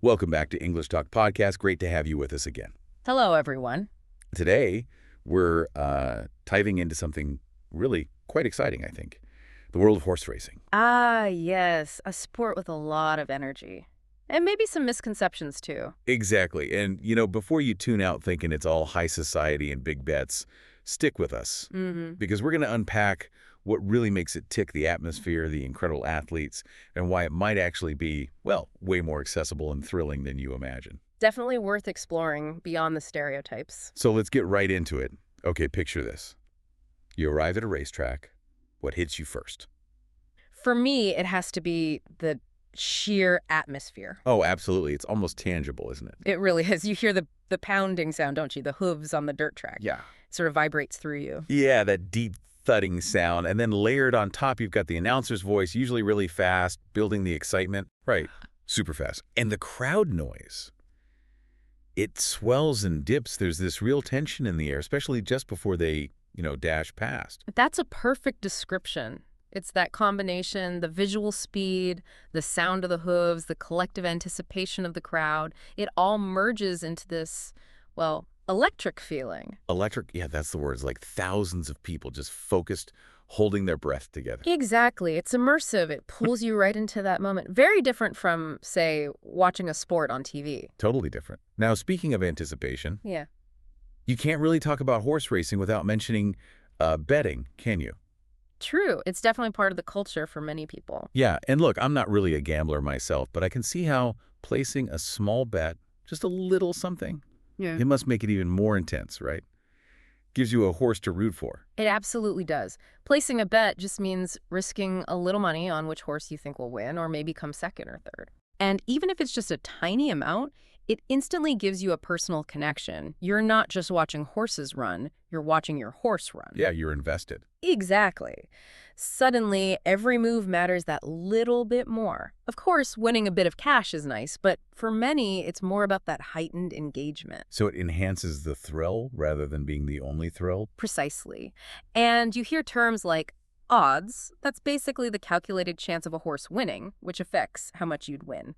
Welcome back to English Talk Podcast. Great to have you with us again. Hello, everyone. Today, we're diving into something really quite exciting, I think. The world of horse racing. Ah, yes, a sport with a lot of energy. And maybe some misconceptions, too. Exactly. And, before you tune out thinking it's all high society and big bets, stick with us. Because we're going to unpack what really makes it tick, the atmosphere, the incredible athletes, and why it might actually be, well, way more accessible and thrilling than you imagine. Definitely worth exploring beyond the stereotypes. So let's get right into it. Okay, picture this. You arrive at a racetrack. What hits you first? For me, it has to be the sheer atmosphere. Oh, absolutely. It's almost tangible, isn't it? It really is. You hear the pounding sound, don't you? The hooves on the dirt track. Yeah. It sort of vibrates through you. Yeah, that deep thudding sound. And then layered on top, you've got the announcer's voice, usually really fast, building the excitement. Right. Super fast. And the crowd noise. It swells and dips. There's this real tension in the air, especially just before they, dash past. That's a perfect description. It's that combination, the visual speed, the sound of the hooves, the collective anticipation of the crowd. It all merges into this, well, electric feeling. Electric, yeah, that's the word. It's like thousands of people just focused, holding their breath together. Exactly. It's immersive. It pulls you right into that moment. Very different from, say, watching a sport on TV. Totally different. Now, speaking of anticipation, Yeah. you can't really talk about horse racing without mentioning betting, can you? True. It's definitely part of the culture for many people. Yeah, and look, I'm not really a gambler myself, but I can see how placing a small bet, just a little something, Yeah. it must make it even more intense, right? Gives you a horse to root for. It absolutely does. Placing a bet just means risking a little money on which horse you think will win or maybe come second or third. And even if it's just a tiny amount, it instantly gives you a personal connection. You're not just watching horses run, you're watching your horse run. Yeah, you're invested. Exactly. Suddenly, every move matters that little bit more. Of course, winning a bit of cash is nice, but for many, it's more about that heightened engagement. So it enhances the thrill rather than being the only thrill? Precisely. And you hear terms like odds. That's basically the calculated chance of a horse winning, which affects how much you'd win.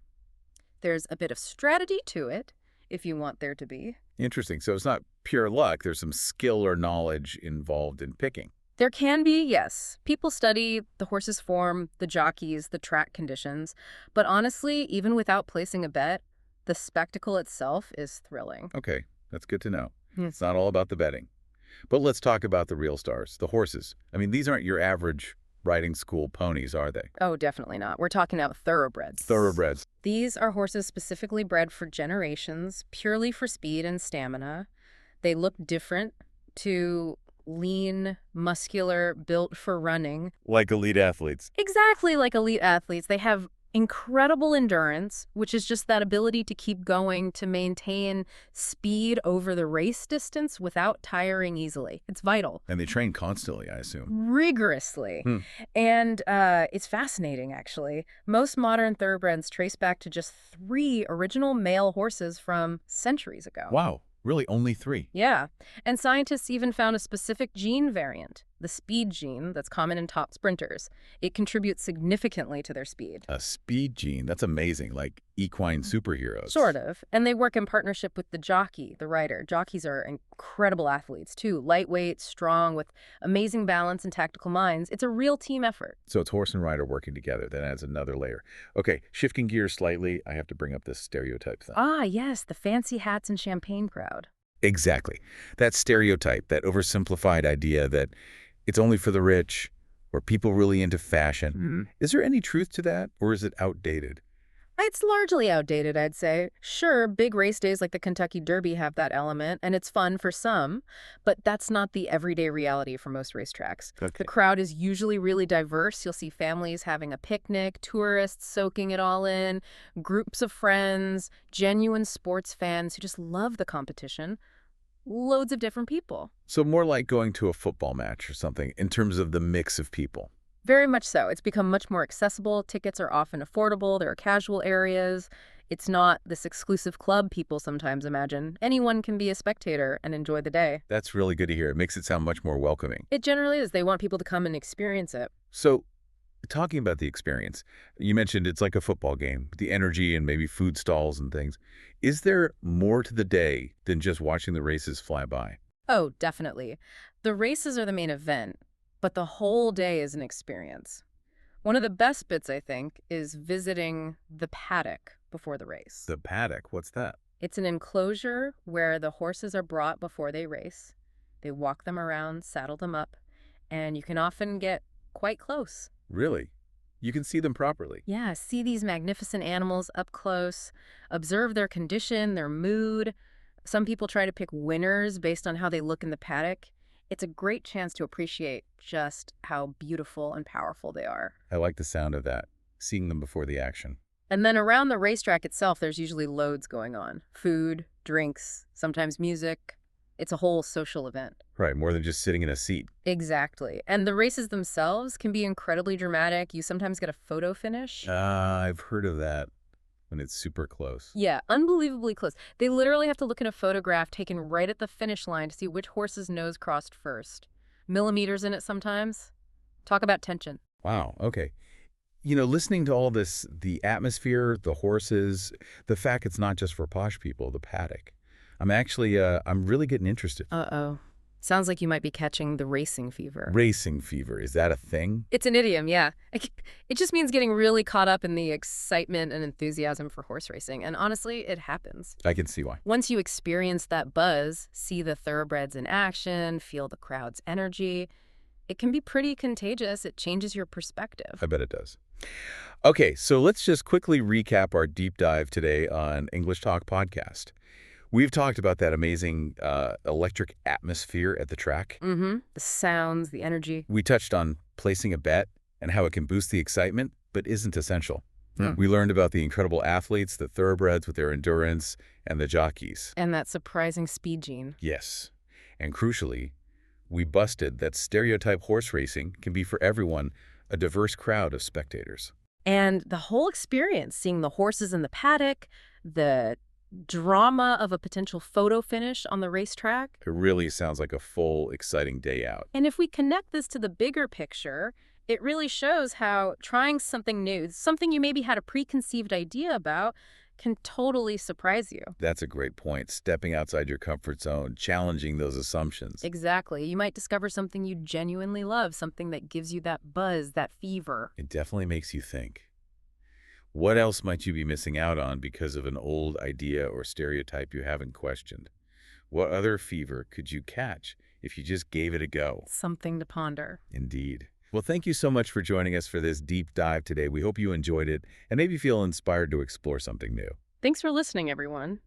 There's a bit of strategy to it, if you want there to be. Interesting. So it's not pure luck. There's some skill or knowledge involved in picking. There can be, yes. People study the horse's form, the jockeys, the track conditions. But honestly, even without placing a bet, the spectacle itself is thrilling. Okay, that's good to know. Yes. It's not all about the betting. But let's talk about the real stars, the horses. I mean, these aren't your average riding school ponies, are they? Oh, definitely not. We're talking about thoroughbreds. Thoroughbreds. These are horses specifically bred for generations, purely for speed and stamina. They look different to lean, muscular, built for running. Like elite athletes. Exactly like elite athletes. They have incredible endurance, which is just that ability to keep going, to maintain speed over the race distance without tiring easily. It's vital. And they train constantly, I assume. Rigorously. And it's fascinating, actually. Most modern thoroughbreds trace back to just 3 original male horses from centuries ago. Wow, really only 3? Yeah. And scientists even found a specific gene variant, the speed gene that's common in top sprinters. It contributes significantly to their speed. A speed gene, that's amazing, like equine superheroes. Sort of. And they work in partnership with the jockey, the rider. Jockeys are incredible athletes, too. Lightweight, strong, with amazing balance and tactical minds. It's a real team effort. So it's horse and rider working together. That adds another layer. Okay, shifting gears slightly, I have to bring up this stereotype thing. Ah, yes, the fancy hats and champagne crowd. Exactly. That stereotype, that oversimplified idea that it's only for the rich or people really into fashion. Is there any truth to that, or is it outdated? It's largely outdated, I'd say. Sure, big race days like the Kentucky Derby have that element, and it's fun for some, but that's not the everyday reality for most racetracks. Okay. The crowd is usually really diverse. You'll see families having a picnic, tourists soaking it all in, groups of friends, genuine sports fans who just love the competition. Loads of different people. So more like going to a football match or something in terms of the mix of people. Very much so. It's become much more accessible. Tickets are often affordable. There are casual areas. It's not this exclusive club people sometimes imagine. Anyone can be a spectator and enjoy the day. That's really good to hear. It makes it sound much more welcoming. It generally is. They want people to come and experience it. So Talking about the experience, you mentioned it's like a football game, the energy and maybe food stalls and things. Is there more to the day than just watching the races fly by? Oh, definitely. The races are the main event, but the whole day is an experience. One of the best bits, I think, is visiting the paddock before the race. The paddock, what's that? It's an enclosure where the horses are brought before they race. They walk them around, saddle them up, and you can often get quite close. Really? You can see them properly. Yeah, see these magnificent animals up close, observe their condition, their mood. Some people try to pick winners based on how they look in the paddock. It's a great chance to appreciate just how beautiful and powerful they are. I like the sound of that, seeing them before the action. And then around the racetrack itself, there's usually loads going on. Food, drinks, sometimes music. It's a whole social event. Right, more than just sitting in a seat. Exactly. And the races themselves can be incredibly dramatic. You sometimes get a photo finish. I've heard of that when it's super close. Yeah, unbelievably close. They literally have to look at a photograph taken right at the finish line to see which horse's nose crossed first. Millimeters in it sometimes. Talk about tension. Wow, okay. Listening to all this, the atmosphere, the horses, the fact it's not just for posh people, the paddock. I'm really getting interested. Uh-oh. Sounds like you might be catching the racing fever. Racing fever, is that a thing? It's an idiom, yeah. It just means getting really caught up in the excitement and enthusiasm for horse racing. And honestly, it happens. I can see why. Once you experience that buzz, see the thoroughbreds in action, feel the crowd's energy, it can be pretty contagious. It changes your perspective. I bet it does. Okay, so let's just quickly recap our deep dive today on English Talk Podcast. We've talked about that amazing electric atmosphere at the track. Mm-hmm. The sounds, the energy. We touched on placing a bet and how it can boost the excitement, but isn't essential. We learned about the incredible athletes, the thoroughbreds with their endurance, and the jockeys. And that surprising speed gene. Yes. And crucially, we busted that stereotype horse racing can be for everyone, a diverse crowd of spectators. And the whole experience, seeing the horses in the paddock, the drama of a potential photo finish on the racetrack. It really sounds like a full, exciting day out. And if we connect this to the bigger picture, it really shows how trying something new, something you maybe had a preconceived idea about, can totally surprise you. That's a great point. Stepping outside your comfort zone, challenging those assumptions. Exactly. You might discover something you genuinely love, something that gives you that buzz, that fever. It definitely makes you think. What else might you be missing out on because of an old idea or stereotype you haven't questioned? What other fever could you catch if you just gave it a go? Something to ponder. Indeed. Well, thank you so much for joining us for this deep dive today. We hope you enjoyed it and maybe feel inspired to explore something new. Thanks for listening, everyone.